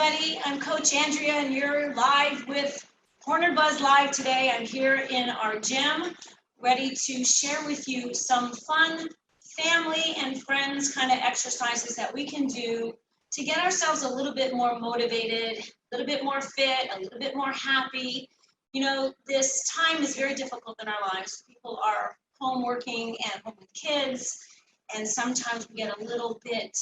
everybody. I'm Coach Andrea, and you're live with Corner Buzz Live today. I'm here in our gym, ready to share with you some fun family and friends kind of exercises that we can do to get ourselves a little bit more motivated, a little bit more fit, a little bit more happy. You know, this time is very difficult in our lives. People are home working and home with kids, and sometimes we get a little bit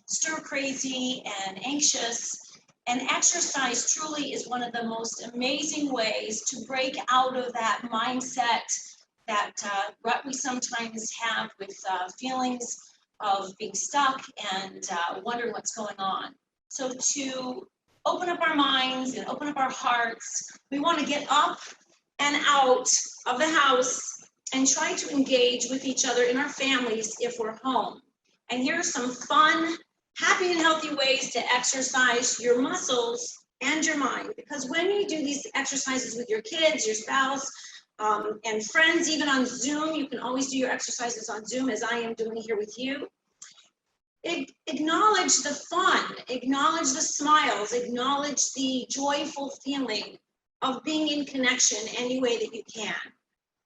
stir crazy and anxious, and exercise truly is one of the most amazing ways to break out of that mindset, that rut we sometimes have with feelings of being stuck and wondering what's going on. So to open up our minds and open up our hearts, we want to get up and out of the house and try to engage with each other in our families if we're home. And here are some fun, happy and healthy ways to exercise your muscles and your mind. Because when you do these exercises with your kids, your spouse, and friends, even on Zoom, you can always do your exercises on Zoom as I am doing here with you. Acknowledge the fun, acknowledge the smiles, acknowledge the joyful feeling of being in connection any way that you can.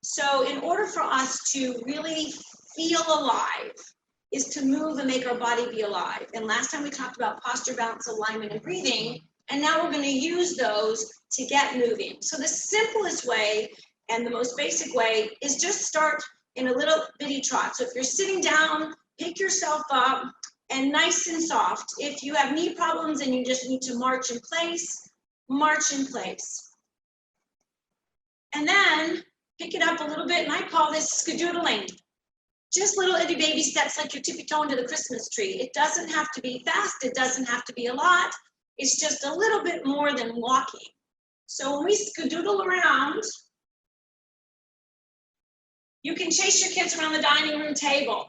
So in order for us to really feel alive, is to move and make our body be alive. And last time we talked about posture, balance, alignment, and breathing, and now we're going to use those to get moving. So the simplest way and the most basic way is just start in a little bitty trot. So if you're sitting down, pick yourself up and nice and soft. If you have knee problems and you just need to march in place, march in place. And then pick it up a little bit, and I call this skedoodling. Just little itty baby steps, like you're tippy-toeing to the Christmas tree. It doesn't have to be fast. It doesn't have to be a lot. It's just a little bit more than walking. So when we skedoodle around, you can chase your kids around the dining room table.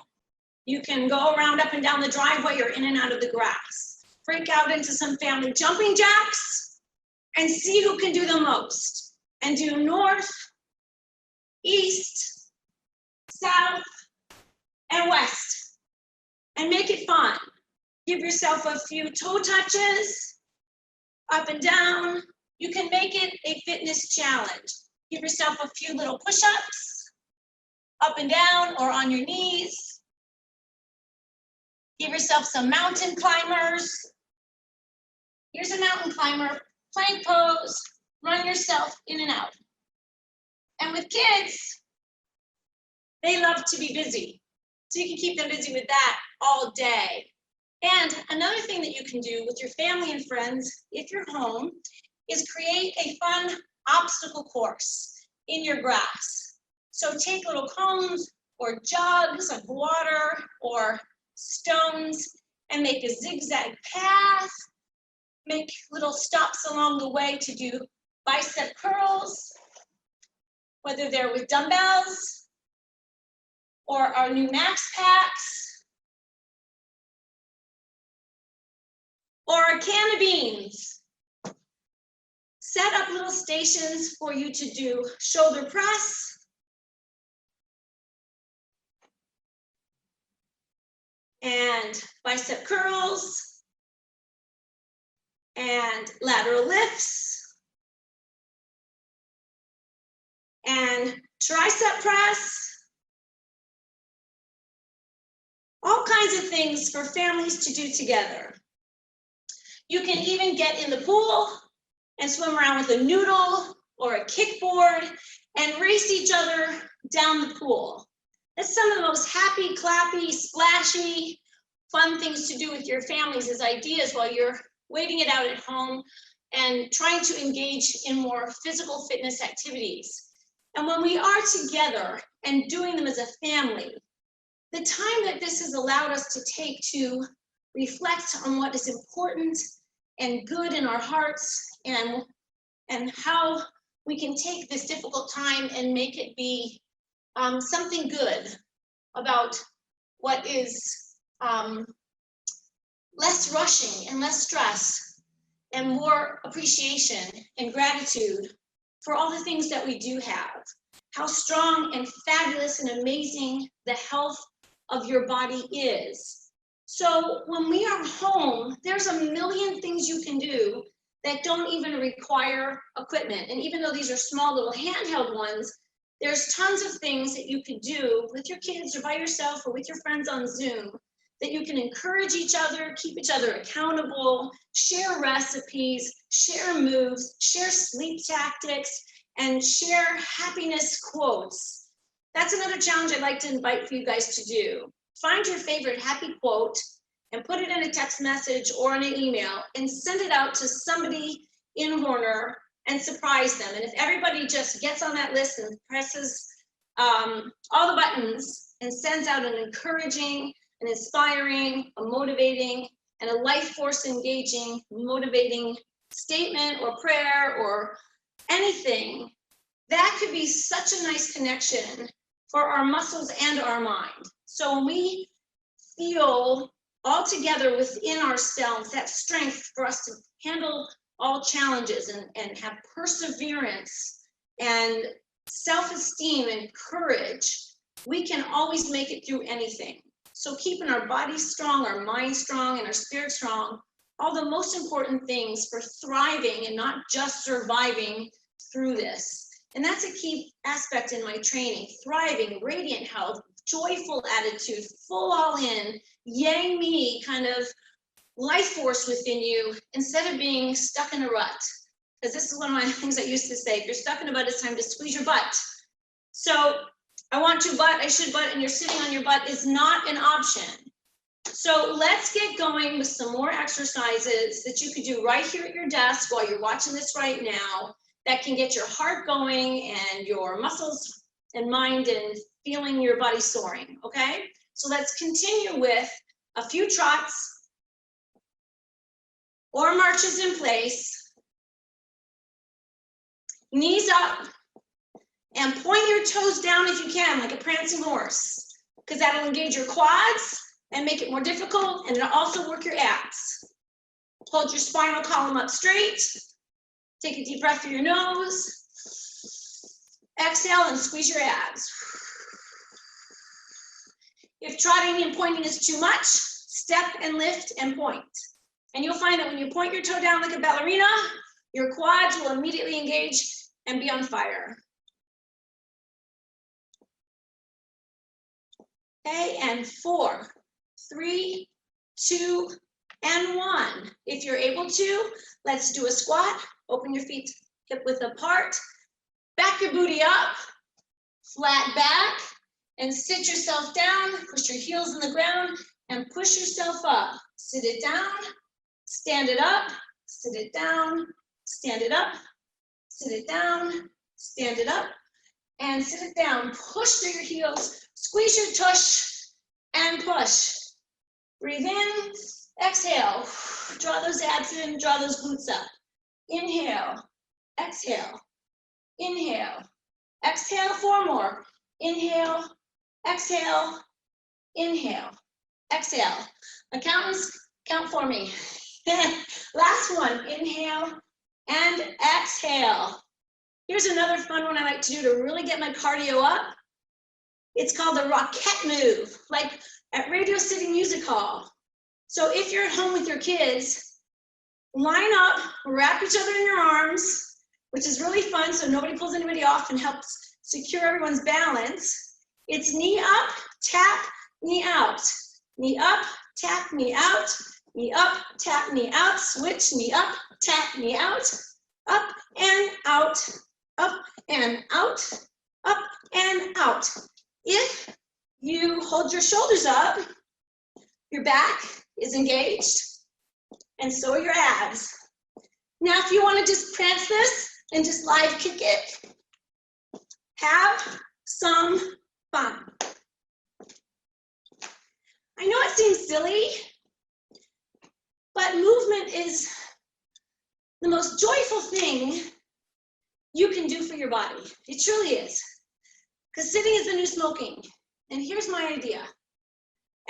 You can go around up and down the driveway or in and out of the grass. Break out into some family jumping jacks and see who can do the most. And do north, east, south, and west, and make it fun. Give yourself a few toe touches, up and down. You can make it a fitness challenge. Give yourself a few little push-ups, up and down or on your knees. Give yourself some mountain climbers. Here's a mountain climber, plank pose, run yourself in and out. And with kids, they love to be busy. So you can keep them busy with that all day. And another thing that you can do with your family and friends, if you're home, is create a fun obstacle course in your grass. So take little cones or jugs of water or stones and make a zigzag path. Make little stops along the way to do bicep curls, whether they're with dumbbells or our new max packs, or a can of beans. Set up little stations for you to do shoulder press, and bicep curls, and lateral lifts, and tricep press. All kinds of things for families to do together. You can even get in the pool and swim around with a noodle or a kickboard and race each other down the pool. That's some of the most happy, clappy, splashy, fun things to do with your families as ideas while you're waiting it out at home and trying to engage in more physical fitness activities. And when we are together and doing them as a family, the time that this has allowed us to take to reflect on what is important and good in our hearts, and how we can take this difficult time and make it be something good about what is less rushing and less stress and more appreciation and gratitude for all the things that we do have. How strong and fabulous and amazing the health of your body is. So when we are home, there's a million things you can do that don't even require equipment. And even though these are small little handheld ones, there's tons of things that you could do with your kids or by yourself or with your friends on Zoom that you can encourage each other, keep each other accountable, share recipes, share moves, share sleep tactics, and share happiness quotes. That's another challenge I'd like to invite for you guys to do. Find your favorite happy quote and put it in a text message or in an email and send it out to somebody in Horner and surprise them. And if everybody just gets on that list and presses all the buttons and sends out an encouraging, an inspiring, a motivating, and a life force engaging, motivating statement or prayer or anything, that could be such a nice connection for our muscles and our mind. So when we feel all together within ourselves that strength for us to handle all challenges and have perseverance and self-esteem and courage, we can always make it through anything. So keeping our bodies strong, our mind strong, and our spirit strong, all the most important things for thriving and not just surviving through this. And that's a key aspect in my training: thriving, radiant health, joyful attitude, full all in, yay me kind of life force within you instead of being stuck in a rut. Because this is one of my things I used to say: if you're stuck in a butt, it's time to squeeze your butt. So I want to butt, I should butt, and you're sitting on your butt is not an option. So let's get going with some more exercises that you could do right here at your desk while you're watching this right now that can get your heart going and your muscles and mind and feeling your body soaring, okay? So let's continue with a few trots or marches in place, knees up, and point your toes down if you can, like a prancing horse, because that'll engage your quads and make it more difficult, and it'll also work your abs. Hold your spinal column up straight. Take a deep breath through your nose. Exhale and squeeze your abs. If trotting and pointing is too much, step and lift and point. And you'll find that when you point your toe down like a ballerina, your quads will immediately engage and be on fire. Okay, and 4, 3, 2, and 1. If you're able to, let's do a squat. Open your feet hip width apart. Back your booty up, flat back, and sit yourself down. Push your heels in the ground and push yourself up. Sit it down, stand it up, sit it down, stand it up, sit it down, stand it up, and sit it down. Push through your heels, squeeze your tush, and push. Breathe in, exhale. Draw those abs in, draw those glutes up. Inhale, exhale, inhale, exhale, 4 more. Inhale, exhale, inhale, exhale. Accountants, count for me. Last one, inhale and exhale. Here's another fun one I like to do to really get my cardio up. It's called the rocket move, like at Radio City Music Hall. So if you're at home with your kids, line up, wrap each other in your arms, which is really fun so nobody pulls anybody off and helps secure everyone's balance. It's knee up, tap, knee out. Knee up, tap, knee out. Knee up, tap, knee out. Switch, knee up, tap, knee out. Up and out, up and out, up and out. If you hold your shoulders up, your back is engaged, and so are your abs. Now, if you want to just prance this and just live kick it, have some fun. I know it seems silly, but movement is the most joyful thing you can do for your body. It truly is. Because sitting is the new smoking. And here's my idea.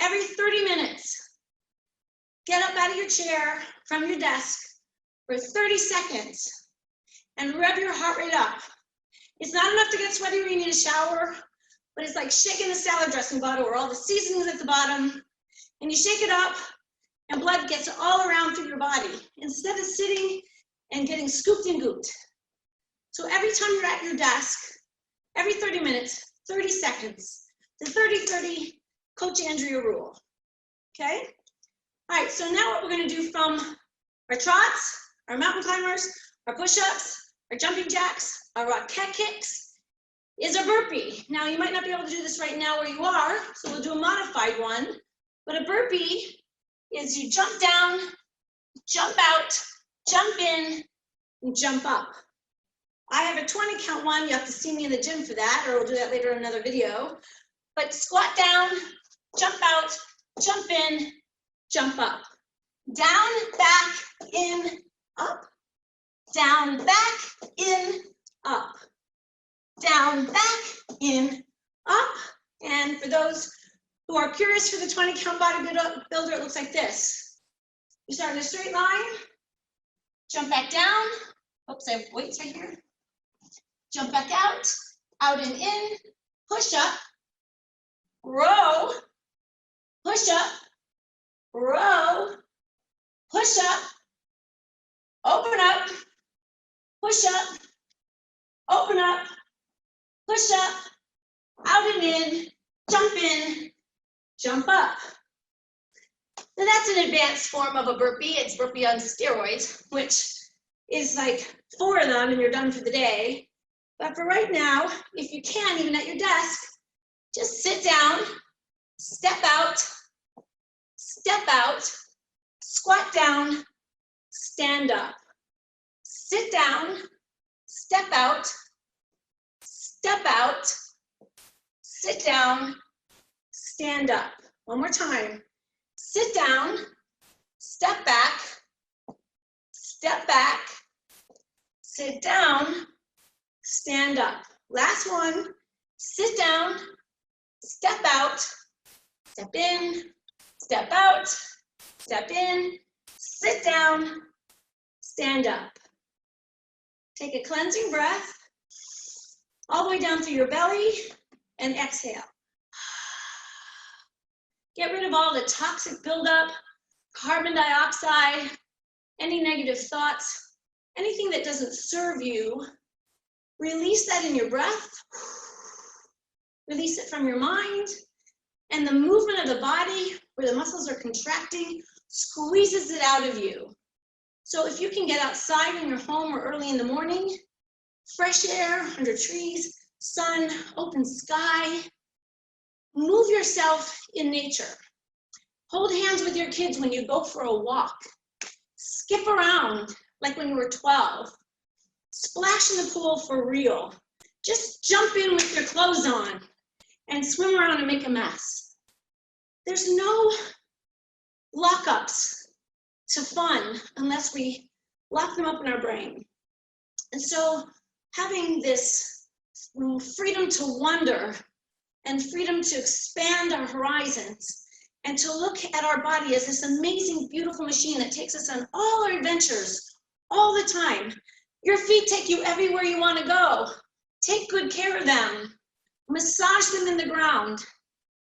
Every 30 minutes, get up out of your chair from your desk for 30 seconds and rev your heart rate up. It's not enough to get sweaty or you need a shower, but it's like shaking a salad dressing bottle where all the seasoning's at the bottom and you shake it up, and blood gets all around through your body instead of sitting and getting scooped and gooped. So every time you're at your desk, every 30 minutes, 30 seconds, the 30-30 Coach Andrea rule, okay? All right, so now what we're gonna do from our trots, our mountain climbers, our push-ups, our jumping jacks, our rocket kicks, is a burpee. Now you might not be able to do this right now where you are, so we'll do a modified one, but a burpee is you jump down, jump out, jump in, and jump up. I have a 20 count one. You have to see me in the gym for that, or we'll do that later in another video. But squat down, jump out, jump in, jump up. Down, back, in, up. Down, back, in, up. Down, back, in, up. And for those who are curious for the 20 count bodybuilder, it looks like this. You start in a straight line, jump back down. Oops, I have weights right here. Jump back out and in, push up, row, push up, row, push up, open up, push up, open up, push up, out and in, jump up. Now that's an advanced form of a burpee. It's burpee on steroids, which is like 4 of them and you're done for the day. But for right now, if you can, even at your desk, just sit down, step out, squat down, stand up. Sit down, step out, sit down, stand up. One more time. Sit down, step back, sit down, stand up. Last one, sit down, step out, step in, step out, step in, sit down, stand up. Take a cleansing breath all the way down through your belly and exhale. Get rid of all the toxic buildup, carbon dioxide, any negative thoughts, anything that doesn't serve you. Release that in your breath. Release it from your mind. And the movement of the body, where the muscles are contracting, squeezes it out of you. So if you can get outside in your home or early in the morning, fresh air, under trees, sun, open sky, move yourself in nature. Hold hands with your kids when you go for a walk. Skip around like when you were 12. Splash in the pool for real. Just jump in with your clothes on and swim around and make a mess. There's no lockups to fun unless we lock them up in our brain. And so having this freedom to wonder and freedom to expand our horizons and to look at our body as this amazing, beautiful machine that takes us on all our adventures all the time. Your feet take you everywhere you want to go. Take good care of them. Massage them in the ground.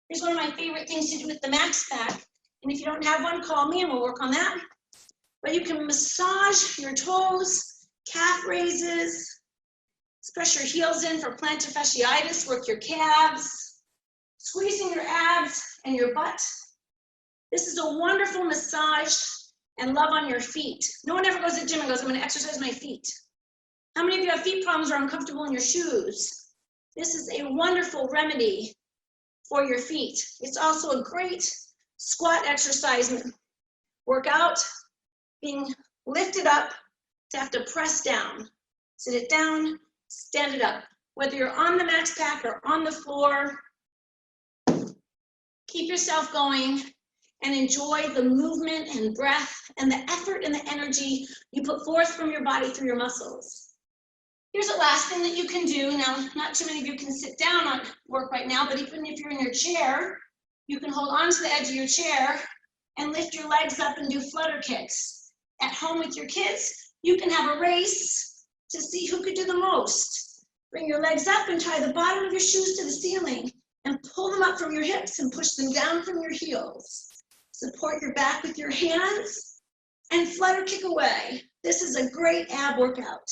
Here's one of my favorite things to do with the Max Pack. And if you don't have one, call me and we'll work on that. But you can massage your toes, calf raises, press your heels in for plantar fasciitis, work your calves, squeezing your abs and your butt. This is a wonderful massage and love on your feet. No one ever goes to the gym and goes, I'm gonna exercise my feet. How many of you have feet problems or are uncomfortable in your shoes? This is a wonderful remedy for your feet. It's also a great squat exercise. Work out, being lifted up to have to press down. Sit it down, stand it up. Whether you're on the Max Pack or on the floor, keep yourself going and enjoy the movement and breath and the effort and the energy you put forth from your body through your muscles. Here's the last thing that you can do. Now, not too many of you can sit down on work right now, but even if you're in your chair, you can hold on to the edge of your chair and lift your legs up and do flutter kicks. At home with your kids, you can have a race to see who could do the most. Bring your legs up and tie the bottom of your shoes to the ceiling and pull them up from your hips and push them down from your heels. Support your back with your hands and flutter kick away. This is a great ab workout.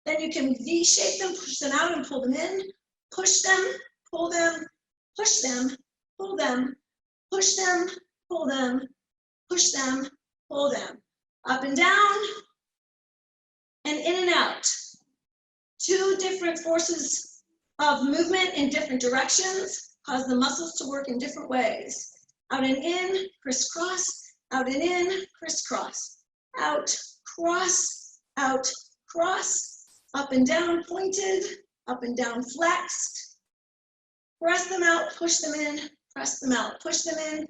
Then you can V-shape them, push them out and pull them in, push them, pull them, push them, pull them, push them, pull them, push them, pull them. Up and down, and in and out. 2 different forces of movement in different directions cause the muscles to work in different ways. Out and in, crisscross, out and in, crisscross. Out, cross, out, cross, up and down pointed, up and down flexed. Press them out, push them in, press them out, push them in,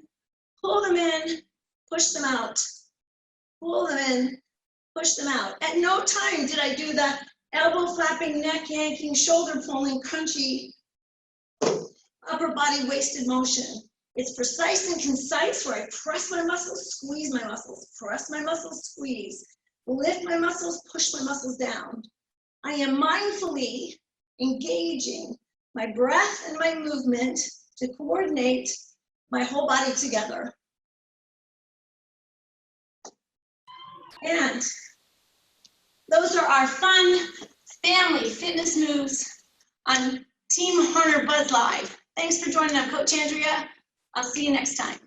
pull them in, push them out, pull them in, push them out. At no time did I do the elbow flapping, neck yanking, shoulder pulling, crunchy, upper body wasted motion. It's precise and concise where I press my muscles, squeeze my muscles, press my muscles, squeeze, lift my muscles, push my muscles down. I am mindfully engaging my breath and my movement to coordinate my whole body together. And those are our fun family fitness moves on Team Horner Buzz Live. Thanks for joining us, Coach Andrea. I'll see you next time.